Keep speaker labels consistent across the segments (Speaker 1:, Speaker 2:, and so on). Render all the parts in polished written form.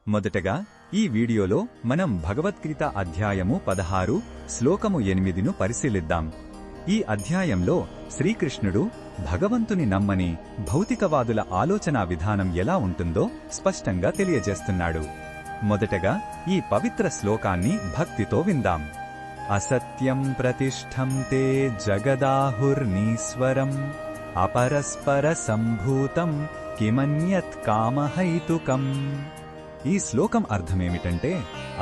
Speaker 1: మొదటగా ఈ వీడియోలో మనం భగవద్గీత అధ్యాయము 16 శ్లోకము 8ను పరిశీలిద్దాం. ఈ అధ్యాయంలో శ్రీకృష్ణుడు భగవంతుని నమ్మని భౌతికవాదుల ఆలోచనా విధానం ఎలా ఉంటుందో స్పష్టంగా తెలియజేస్తున్నాడు. మొదటగా ఈ పవిత్ర శ్లోకాన్ని భక్తితో విందాం. అసత్యం ప్రతిష్టం తే జగదాహుర్నీశ్వరం అపరస్పర సంభూతం కిమన్యత్ కామహైతుకం. ఈ శ్లోకం అర్థమేమిటంటే,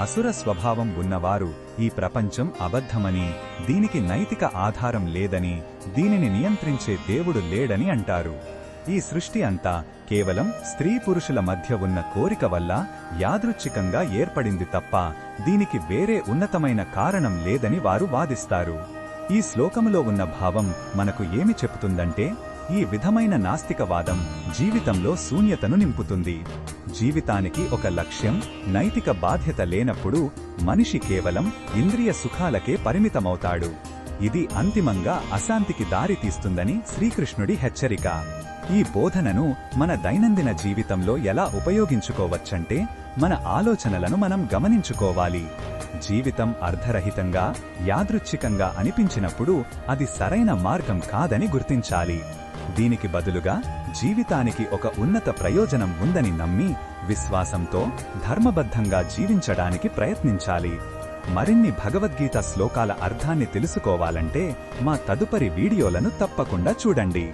Speaker 1: అసుర స్వభావం ఉన్నవారు ఈ ప్రపంచం అబద్ధమని, దీనికి నైతిక ఆధారం లేదని, దీనిని నియంత్రించే దేవుడు లేడని అంటారు. ఈ సృష్టి అంతా కేవలం స్త్రీ పురుషుల మధ్య ఉన్న కోరిక వల్ల యాదృచ్ఛికంగా ఏర్పడింది తప్ప దీనికి వేరే ఉన్నతమైన కారణం లేదని వారు వాదిస్తారు. ఈ శ్లోకములో ఉన్న భావం మనకు ఏమి చెబుతుందంటే, ఈ విధమైన నాస్తికవాదం జీవితంలో శూన్యతను నింపుతుంది. జీవితానికి ఒక లక్ష్యం, నైతిక బాధ్యత లేనప్పుడు మనిషి కేవలం ఇంద్రియ సుఖాలకే పరిమితమవుతాడు. ఇది అంతిమంగా అశాంతికి దారితీస్తుందని శ్రీకృష్ణుడి హెచ్చరిక. ఈ బోధనను మన దైనందిన జీవితంలో ఎలా ఉపయోగించుకోవచ్చంటే, మన ఆలోచనలను మనం గమనించుకోవాలి. జీవితం అర్ధరహితంగా, యాదృచ్ఛికంగా అనిపించినప్పుడు అది సరైన మార్గం కాదని గుర్తించాలి. దీనికి బదులుగా జీవితానికి ఒక ఉన్నత ప్రయోజనం ఉందని నమ్మి విశ్వాసంతో ధర్మబద్ధంగా జీవించడానికి ప్రయత్నించాలి. మరిన్ని భగవద్గీత శ్లోకాల అర్థాన్ని తెలుసుకోవాలంటే మా తదుపరి వీడియోలను తప్పకుండా చూడండి.